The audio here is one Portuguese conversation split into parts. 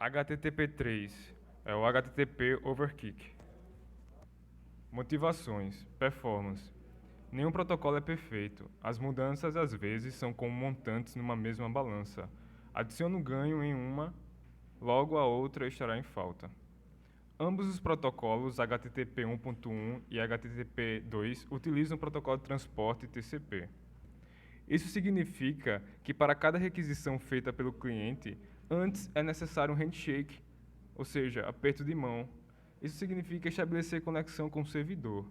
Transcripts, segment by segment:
HTTP3 é o HTTP Overkick. Motivações, performance. Nenhum protocolo é perfeito. As mudanças às vezes são como montantes numa mesma balança. Adicione um ganho em uma, logo a outra estará em falta. Ambos os protocolos HTTP 1.1 e HTTP 2 utilizam o protocolo de transporte TCP. Isso significa que para cada requisição feita pelo cliente, antes é necessário um handshake, ou seja, aperto de mão. Isso significa estabelecer conexão com o servidor,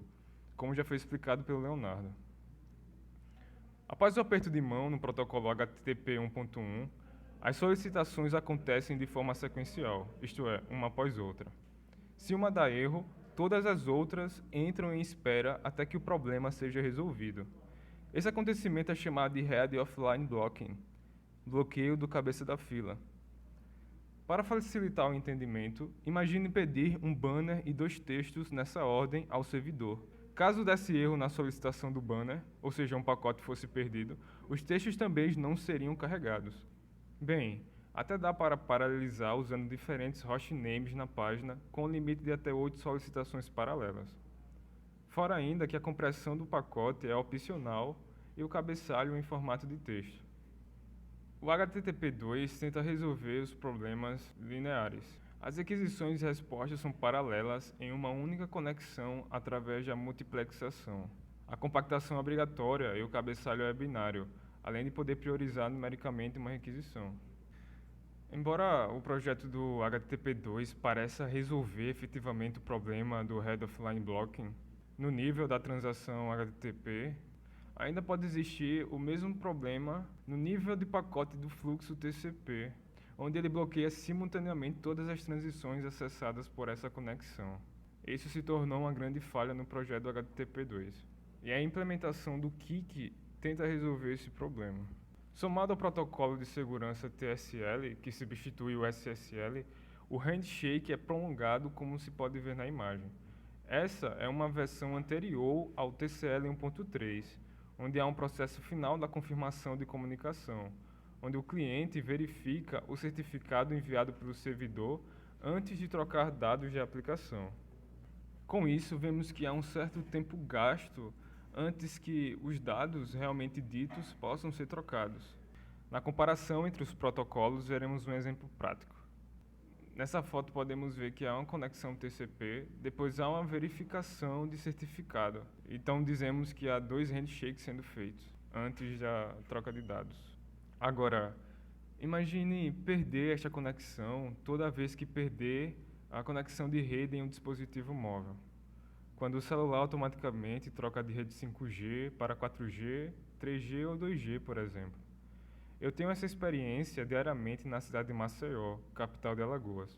como já foi explicado pelo Leonardo. Após o aperto de mão no protocolo HTTP 1.1, as solicitações acontecem de forma sequencial, isto é, uma após outra. Se uma dá erro, todas as outras entram em espera até que o problema seja resolvido. Esse acontecimento é chamado de Head Offline Blocking, bloqueio do cabeça da fila. Para facilitar o entendimento, imagine pedir um banner e 2 textos nessa ordem ao servidor. Caso desse erro na solicitação do banner, ou seja, um pacote fosse perdido, os textos também não seriam carregados. Bem, até dá para paralelizar usando diferentes hostnames na página, com um limite de até 8 solicitações paralelas. Fora ainda que a compressão do pacote é opcional e o cabeçalho em formato de texto. O HTTP2 tenta resolver os problemas lineares. As requisições e respostas são paralelas em uma única conexão através da multiplexação. A compactação é obrigatória e o cabeçalho é binário, além de poder priorizar numericamente uma requisição. Embora o projeto do HTTP2 pareça resolver efetivamente o problema do Head Offline Blocking, no nível da transação HTTP, ainda pode existir o mesmo problema no nível de pacote do fluxo TCP, onde ele bloqueia simultaneamente todas as transições acessadas por essa conexão. Isso se tornou uma grande falha no projeto do HTTP2. E a implementação do KIK tenta resolver esse problema. Somado ao protocolo de segurança TSL, que substitui o SSL, o handshake é prolongado, como se pode ver na imagem. Essa é uma versão anterior ao TCL 1.3, onde há um processo final da confirmação de comunicação, onde o cliente verifica o certificado enviado pelo servidor antes de trocar dados de aplicação. Com isso, vemos que há um certo tempo gasto antes que os dados realmente ditos possam ser trocados. Na comparação entre os protocolos, veremos um exemplo prático. Nessa foto podemos ver que há uma conexão TCP, depois há uma verificação de certificado. Então dizemos que há 2 handshakes sendo feitos, antes da troca de dados. Agora, imagine perder esta conexão toda vez que perder a conexão de rede em um dispositivo móvel. Quando o celular automaticamente troca de rede 5G para 4G, 3G ou 2G, por exemplo. Eu tenho essa experiência diariamente na cidade de Maceió, capital de Alagoas.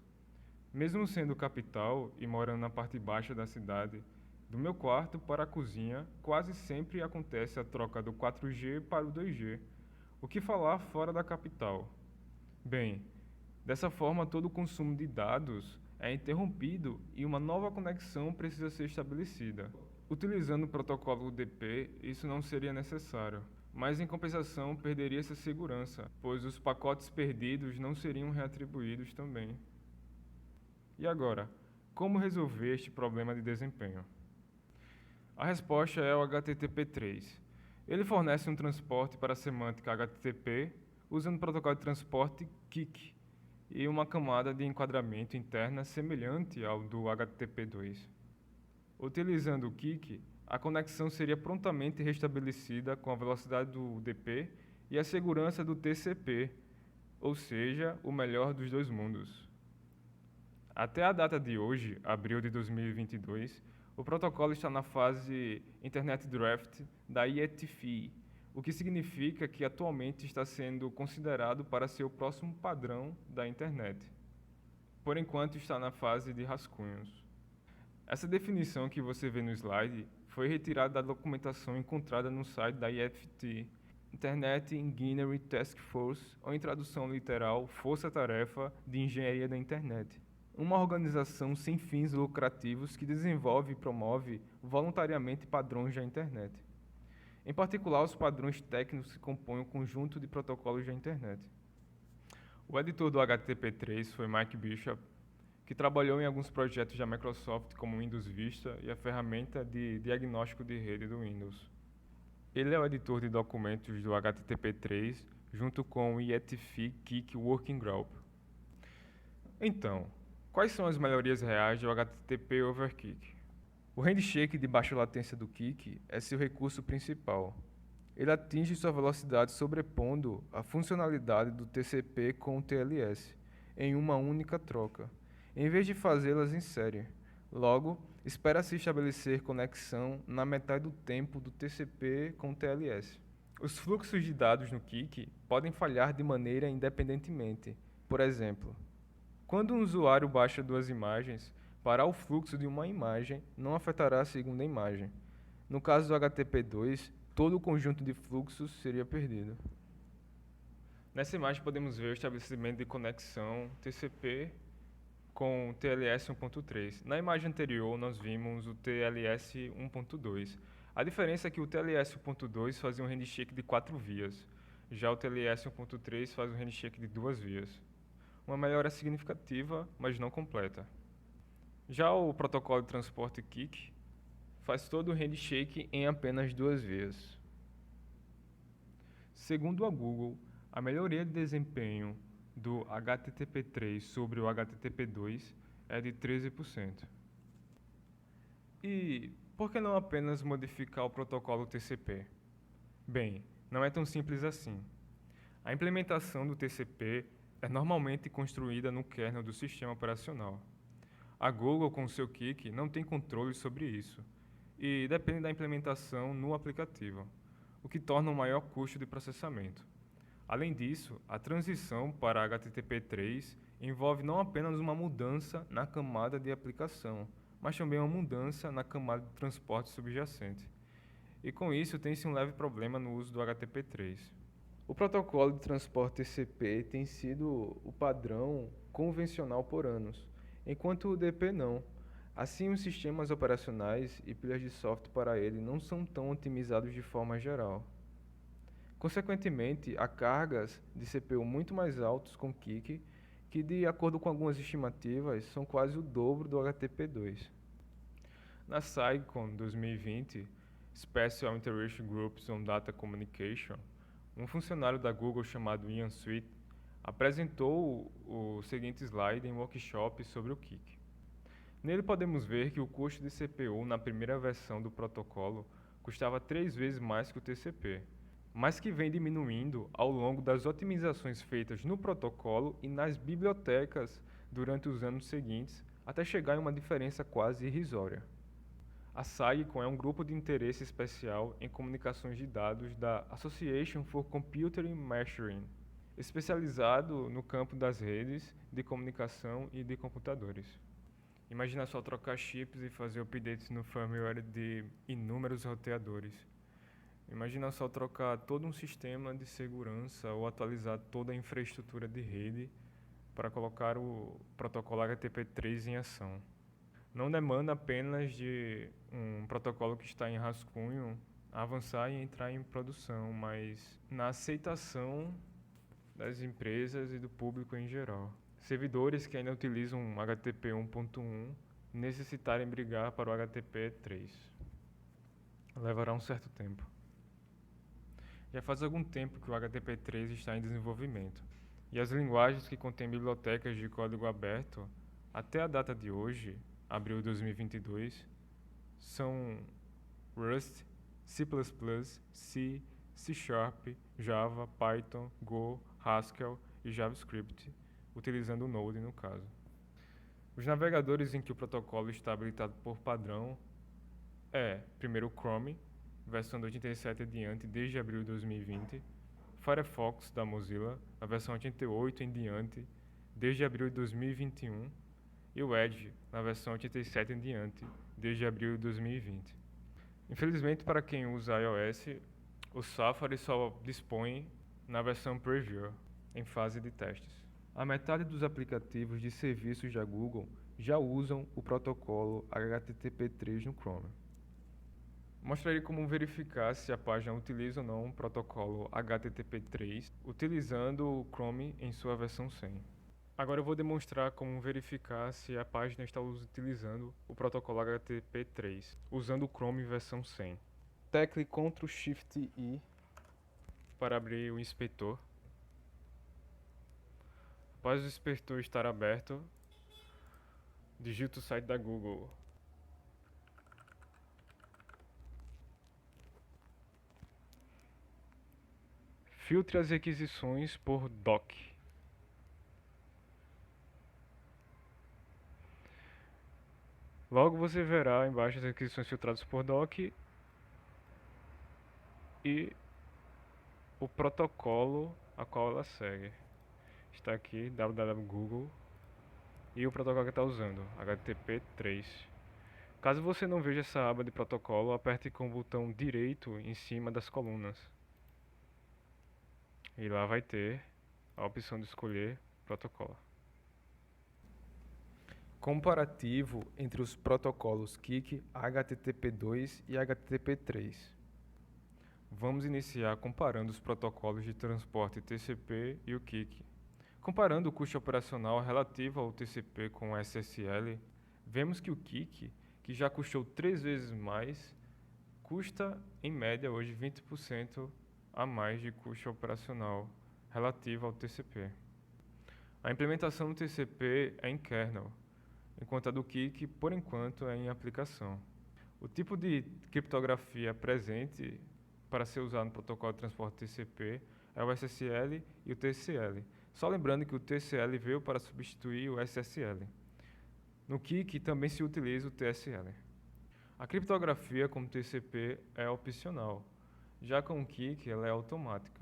Mesmo sendo capital e morando na parte baixa da cidade, do meu quarto para a cozinha, quase sempre acontece a troca do 4G para o 2G. O que falar fora da capital? Bem, dessa forma todo o consumo de dados é interrompido e uma nova conexão precisa ser estabelecida. Utilizando o protocolo UDP, isso não seria necessário. Mas, em compensação, perderia essa segurança, pois os pacotes perdidos não seriam reatribuídos também. E agora, como resolver este problema de desempenho? A resposta é o HTTP3. Ele fornece um transporte para a semântica HTTP usando o protocolo de transporte KIK e uma camada de enquadramento interna semelhante ao do HTTP2. Utilizando o KIK, a conexão seria prontamente restabelecida com a velocidade do UDP e a segurança do TCP, ou seja, o melhor dos 2 mundos. Até a data de hoje, abril de 2022, o protocolo está na fase Internet Draft da IETF, o que significa que atualmente está sendo considerado para ser o próximo padrão da internet. Por enquanto está na fase de rascunhos. Essa definição que você vê no slide foi retirada da documentação encontrada no site da IFT, Internet Engineering Task Force, ou em tradução literal, Força Tarefa de Engenharia da Internet. Uma organização sem fins lucrativos que desenvolve e promove voluntariamente padrões da internet. Em particular, os padrões técnicos que compõem o conjunto de protocolos da internet. O editor do HTTP3 foi Mike Bishop, que trabalhou em alguns projetos da Microsoft como o Windows Vista e a ferramenta de diagnóstico de rede do Windows. Ele é o editor de documentos do HTTP3 junto com o IETF Kik Working Group. Então, quais são as melhorias reais do HTTP over Kik? O handshake de baixa latência do Kik é seu recurso principal. Ele atinge sua velocidade sobrepondo a funcionalidade do TCP com o TLS em uma única troca, em vez de fazê-las em série. Logo, espera-se estabelecer conexão na metade do tempo do TCP com o TLS. Os fluxos de dados no Kik podem falhar de maneira independentemente. Por exemplo, quando um usuário baixa duas imagens, parar o fluxo de uma imagem não afetará a segunda imagem. No caso do HTTP2, todo o conjunto de fluxos seria perdido. Nessa imagem podemos ver o estabelecimento de conexão TCP com TLS 1.3. Na imagem anterior, nós vimos o TLS 1.2. A diferença é que o TLS 1.2 fazia um handshake de 4 vias, já o TLS 1.3 faz um handshake de 2 vias. Uma melhora significativa, mas não completa. Já o protocolo de transporte Kik faz todo o handshake em apenas 2 vias. Segundo a Google, a melhoria de desempenho do HTTP3 sobre o HTTP2 é de 13%. E por que não apenas modificar o protocolo TCP? Bem, não é tão simples assim. A implementação do TCP é normalmente construída no kernel do sistema operacional. A Google, com seu Kik, não tem controle sobre isso e depende da implementação no aplicativo, o que torna um maior custo de processamento. Além disso, a transição para HTTP3 envolve não apenas uma mudança na camada de aplicação, mas também uma mudança na camada de transporte subjacente. E com isso tem-se um leve problema no uso do HTTP3. O protocolo de transporte TCP tem sido o padrão convencional por anos, enquanto o UDP não. Assim, os sistemas operacionais e pilhas de software para ele não são tão otimizados de forma geral. Consequentemente, há cargas de CPU muito mais altas com Kik, que, de acordo com algumas estimativas, são quase o dobro do HTTP2. Na SciCon 2020, Special Interaction Groups on Data Communication, um funcionário da Google chamado Ian Sweet apresentou o seguinte slide em um workshop sobre o Kik. Nele podemos ver que o custo de CPU na primeira versão do protocolo custava 3 vezes mais que o TCP, mas que vem diminuindo ao longo das otimizações feitas no protocolo e nas bibliotecas durante os anos seguintes, até chegar em uma diferença quase irrisória. A SciCon é um grupo de interesse especial em comunicações de dados da Association for Computer Machine, especializado no campo das redes de comunicação e de computadores. Imagina só trocar chips e fazer updates no firmware de inúmeros roteadores. Imagina só trocar todo um sistema de segurança ou atualizar toda a infraestrutura de rede para colocar o protocolo HTTP3 em ação. Não demanda apenas de um protocolo que está em rascunho avançar e entrar em produção, mas na aceitação das empresas e do público em geral. Servidores que ainda utilizam HTTP 1.1 necessitarem brigar para o HTTP 3. Levará um certo tempo. Já faz algum tempo que o HTTP 3 está em desenvolvimento, e as linguagens que contêm bibliotecas de código aberto, até a data de hoje, abril de 2022, são Rust, C++, C, C#, Java, Python, Go, Haskell e JavaScript, utilizando o Node no caso. Os navegadores em que o protocolo está habilitado por padrão primeiro o Chrome, versão 87 em diante desde abril de 2020, Firefox da Mozilla, a versão 88 em diante desde abril de 2021, e o Edge, na versão 87 em diante desde abril de 2020. Infelizmente, para quem usa iOS, o Safari só dispõe na versão Preview, em fase de testes. A metade dos aplicativos de serviços da Google já usam o protocolo HTTP3 no Chrome. Mostrarei como verificar se a página utiliza ou não o protocolo HTTP3 utilizando o Chrome em sua versão 100. Agora eu vou demonstrar como verificar se a página está utilizando o protocolo HTTP3 usando o Chrome versão 100. Tecle Ctrl Shift I para abrir o inspetor. Após o inspetor estar aberto, digite o site da Google. Filtre as requisições por doc. Logo você verá embaixo as requisições filtradas por doc e o protocolo a qual ela segue. Está aqui www.google e o protocolo que está usando, HTTP3. Caso você não veja essa aba de protocolo, aperte com o botão direito em cima das colunas. E lá vai ter a opção de escolher protocolo. Comparativo entre os protocolos KIK, HTTP2 e HTTP3. Vamos iniciar comparando os protocolos de transporte TCP e o KIK. Comparando o custo operacional relativo ao TCP com o SSL, vemos que o KIK, que já custou 3 vezes mais, custa em média hoje 20% a mais de custo operacional relativo ao TCP. A implementação do TCP é em kernel, enquanto a do KIK, por enquanto, é em aplicação. O tipo de criptografia presente para ser usado no protocolo de transporte TCP é o SSL e o TCL. Só lembrando que o TCL veio para substituir o SSL. No KIK também se utiliza o TSL. A criptografia como TCP é opcional, já com o KIK ela é automática.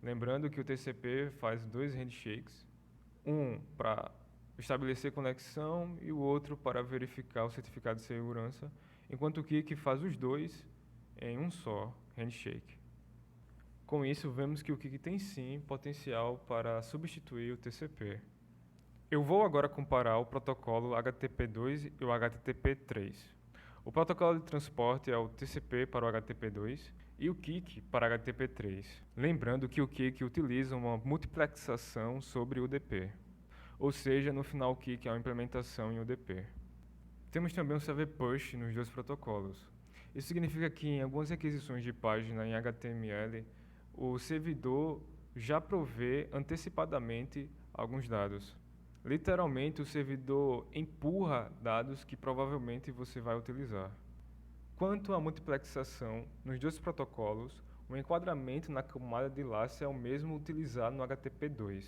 Lembrando que o TCP faz 2 handshakes, um para estabelecer conexão e o outro para verificar o certificado de segurança, enquanto o KIK faz os dois em um só handshake. Com isso, vemos que o KIK tem sim potencial para substituir o TCP. Eu vou agora comparar o protocolo HTTP2 e o HTTP3. O protocolo de transporte é o TCP para o HTTP2 e o KIK para HTTP3. Lembrando que o KIK utiliza uma multiplexação sobre o UDP, ou seja, no final o KIK é uma implementação em UDP. Temos também um server push nos dois protocolos. Isso significa que em algumas requisições de página em HTML, o servidor já provê antecipadamente alguns dados. Literalmente, o servidor empurra dados que provavelmente você vai utilizar. Quanto à multiplexação, nos dois protocolos, o enquadramento na camada de enlace é o mesmo utilizado no HTTP2.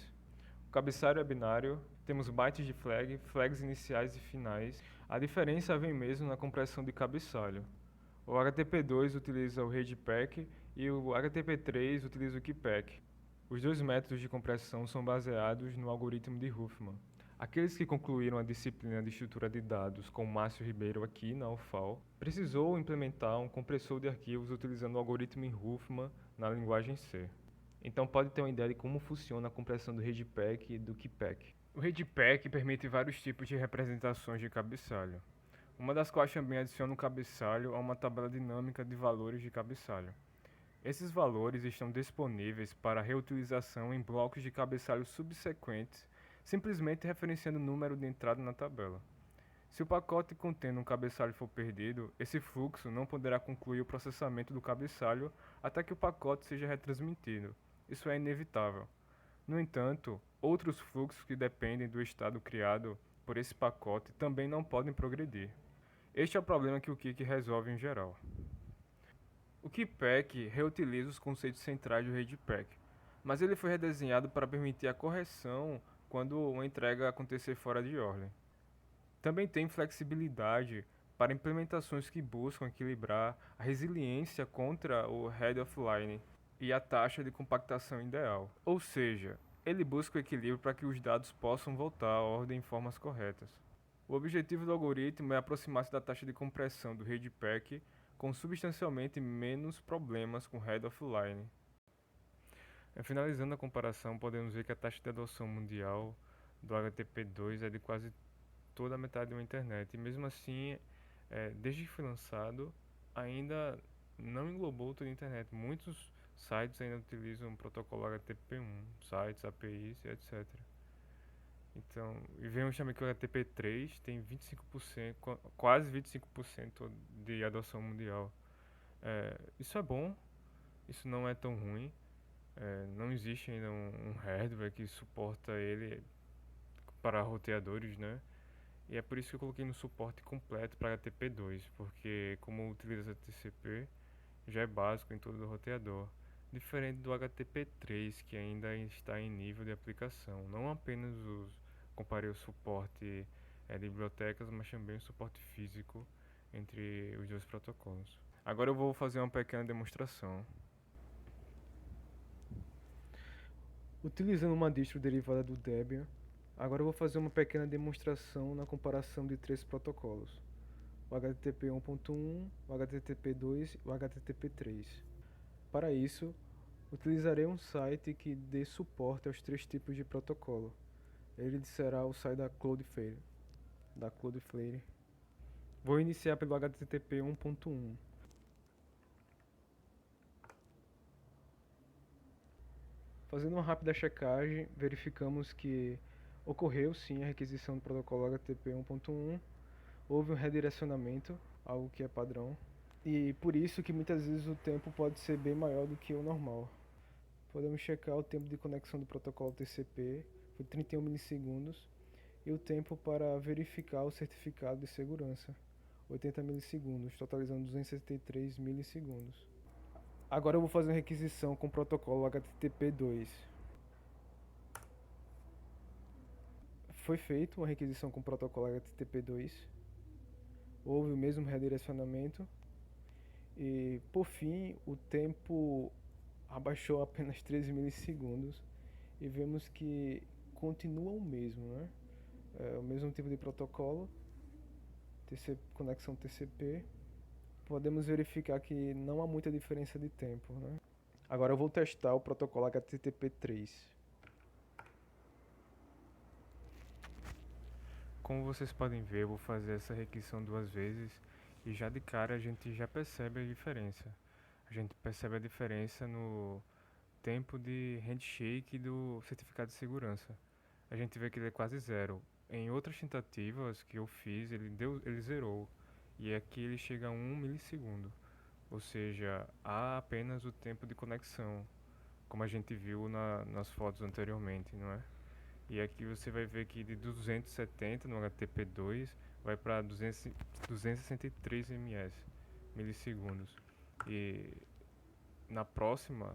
O cabeçalho é binário, temos bytes de flag, flags iniciais e finais. A diferença vem mesmo na compressão de cabeçalho. O HTTP2 utiliza o readpack e o HTTP3 utiliza o keypack. Os dois métodos de compressão são baseados no algoritmo de Huffman. Aqueles que concluíram a disciplina de estrutura de dados com Márcio Ribeiro aqui na UFAL, precisou implementar um compressor de arquivos utilizando o algoritmo em Huffman na linguagem C. Então pode ter uma ideia de como funciona a compressão do readpack e do keypack. O readpack permite vários tipos de representações de cabeçalho, uma das quais também adiciona o cabeçalho a uma tabela dinâmica de valores de cabeçalho. Esses valores estão disponíveis para reutilização em blocos de cabeçalho subsequentes, simplesmente referenciando o número de entrada na tabela. Se o pacote contendo um cabeçalho for perdido, esse fluxo não poderá concluir o processamento do cabeçalho até que o pacote seja retransmitido. Isso é inevitável. No entanto, outros fluxos que dependem do estado criado por esse pacote também não podem progredir. Este é o problema que o KIK resolve em geral. O keypack reutiliza os conceitos centrais do readpack, mas ele foi redesenhado para permitir a correção quando uma entrega acontecer fora de ordem. Também tem flexibilidade para implementações que buscam equilibrar a resiliência contra o head of line e a taxa de compactação ideal. Ou seja, ele busca o equilíbrio para que os dados possam voltar à ordem em formas corretas. O objetivo do algoritmo é aproximar-se da taxa de compressão do readpack com substancialmente menos problemas com head of line. Finalizando a comparação, podemos ver que a taxa de adoção mundial do HTTP2 é de quase toda a metade da internet, e mesmo assim, desde que foi lançado, ainda não englobou toda a internet. Muitos sites ainda utilizam o protocolo HTTP1, sites, APIs e etc. Então, e vemos também que o HTTP3 tem 25%, quase 25% de adoção mundial. Isso é bom, isso não é tão ruim. Não existe ainda um hardware que suporta ele para roteadores, né? E é por isso que eu coloquei no suporte completo para HTTP2, porque como utiliza TCP, já é básico em todo o roteador. Diferente do HTTP3, que ainda está em nível de aplicação. Não apenas comparei o suporte de bibliotecas, mas também o suporte físico entre os dois protocolos. Agora eu vou fazer uma pequena demonstração. Utilizando uma distro derivada do Debian, agora eu vou fazer uma pequena demonstração na comparação de três protocolos: o HTTP 1.1, o HTTP2 e o HTTP3. Para isso, utilizarei um site que dê suporte aos três tipos de protocolo. Ele será o site da Cloudflare. Vou iniciar pelo HTTP 1.1. Fazendo uma rápida checagem, verificamos que ocorreu sim a requisição do protocolo HTTP 1.1, houve um redirecionamento, algo que é padrão, e por isso que muitas vezes o tempo pode ser bem maior do que o normal. Podemos checar o tempo de conexão do protocolo TCP, foi 31 milissegundos, e o tempo para verificar o certificado de segurança, 80 milissegundos, totalizando 273 milissegundos. Agora eu vou fazer uma requisição com o protocolo HTTP2. Foi feita uma requisição com o protocolo HTTP2. Houve o mesmo redirecionamento. E, por fim, o tempo abaixou apenas 13 milissegundos. E vemos que continua o mesmo, né? O mesmo tipo de protocolo, conexão TCP. Podemos verificar que não há muita diferença de tempo, né? Agora eu vou testar o protocolo HTTP3. Como vocês podem ver, eu vou fazer essa requisição duas vezes e já de cara a gente já percebe a diferença. A gente percebe a diferença no tempo de handshake do certificado de segurança. A gente vê que ele é quase zero. Em outras tentativas que eu fiz, ele zerou. E aqui ele chega a 1 milissegundo. Ou seja, há apenas o tempo de conexão, como a gente viu nas fotos anteriormente, não é? E aqui você vai ver que de 270 no HTTP2 vai para 263 milissegundos. E na próxima,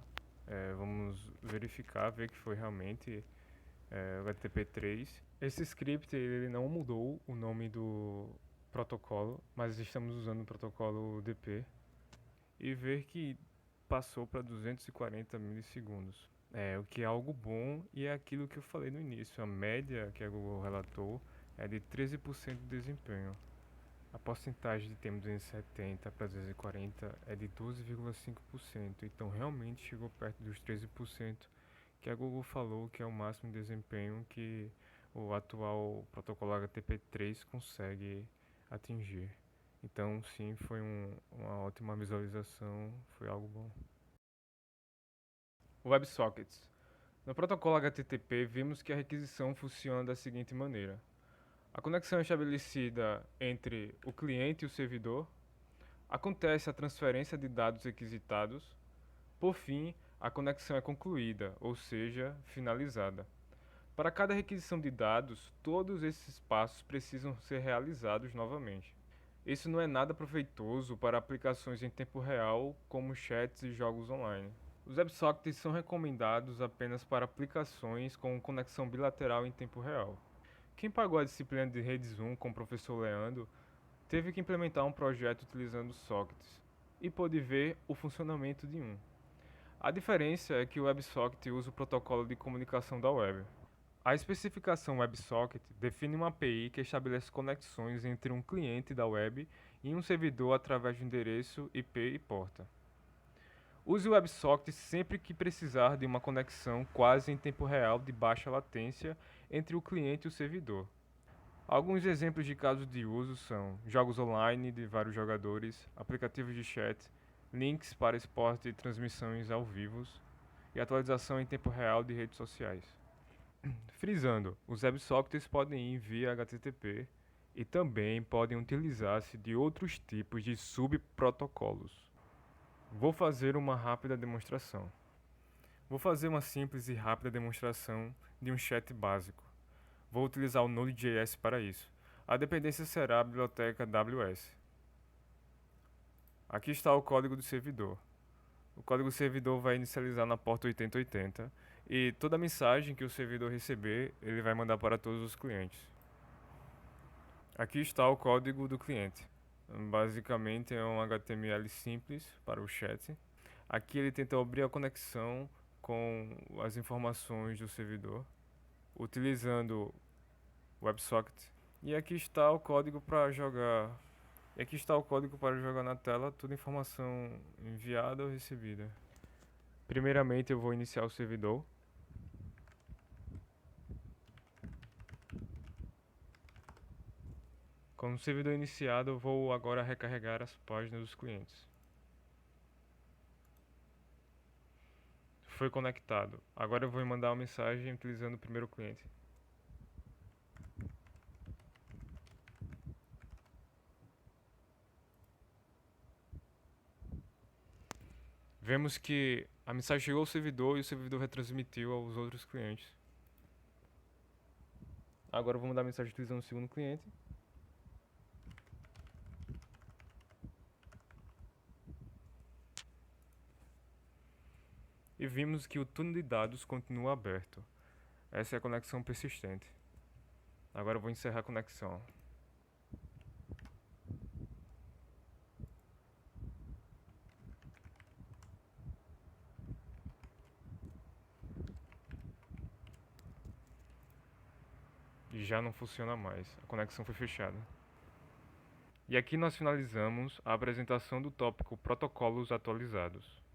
vamos verificar, ver que foi realmente o HTTP3. Esse script ele não mudou o nome do protocolo, mas estamos usando o protocolo UDP e ver que passou para 240 milissegundos. O que é algo bom e é aquilo que eu falei no início. A média que a Google relatou é de 13% de desempenho. A porcentagem de tempo 270 para 240 é de 12,5%. Então realmente chegou perto dos 13% que a Google falou que é o máximo de desempenho que o atual protocolo HTTP3 consegue atingir. Então sim, foi uma ótima visualização, foi algo bom. WebSockets. No protocolo HTTP, vimos que a requisição funciona da seguinte maneira: a conexão é estabelecida entre o cliente e o servidor, acontece a transferência de dados requisitados, por fim, a conexão é concluída, ou seja, finalizada. Para cada requisição de dados, todos esses passos precisam ser realizados novamente. Isso não é nada proveitoso para aplicações em tempo real, como chats e jogos online. Os WebSockets são recomendados apenas para aplicações com conexão bilateral em tempo real. Quem pagou a disciplina de Rede Zoom com o professor Leandro teve que implementar um projeto utilizando sockets e pôde ver o funcionamento de um. A diferença é que o WebSocket usa o protocolo de comunicação da web. A especificação WebSocket define uma API que estabelece conexões entre um cliente da web e um servidor através de endereço, IP e porta. Use o WebSocket sempre que precisar de uma conexão quase em tempo real de baixa latência entre o cliente e o servidor. Alguns exemplos de casos de uso são jogos online de vários jogadores, aplicativos de chat, links para esporte e transmissões ao vivo e atualização em tempo real de redes sociais. Frisando, os WebSockets podem ir via HTTP e também podem utilizar-se de outros tipos de subprotocolos. Vou fazer uma rápida demonstração. Vou fazer uma simples e rápida demonstração de um chat básico. Vou utilizar o Node.js para isso. A dependência será a biblioteca AWS. Aqui está o código do servidor. O código do servidor vai inicializar na porta 8080 e toda mensagem que o servidor receber, ele vai mandar para todos os clientes. Aqui está o código do cliente. Basicamente é um HTML simples para o chat. Aqui ele tenta abrir a conexão com as informações do servidor, utilizando o WebSocket. E aqui está o código para jogar. Na tela toda informação enviada ou recebida. Primeiramente eu vou iniciar o servidor. Com o servidor iniciado, eu vou agora recarregar as páginas dos clientes. Foi conectado. Agora eu vou mandar uma mensagem utilizando o primeiro cliente. Vemos que a mensagem chegou ao servidor e o servidor retransmitiu aos outros clientes. Agora eu vou mandar a mensagem utilizando o segundo cliente. E vimos que o túnel de dados continua aberto. Essa é a conexão persistente. Agora eu vou encerrar a conexão. E já não funciona mais. A conexão foi fechada. E aqui nós finalizamos a apresentação do tópico Protocolos atualizados.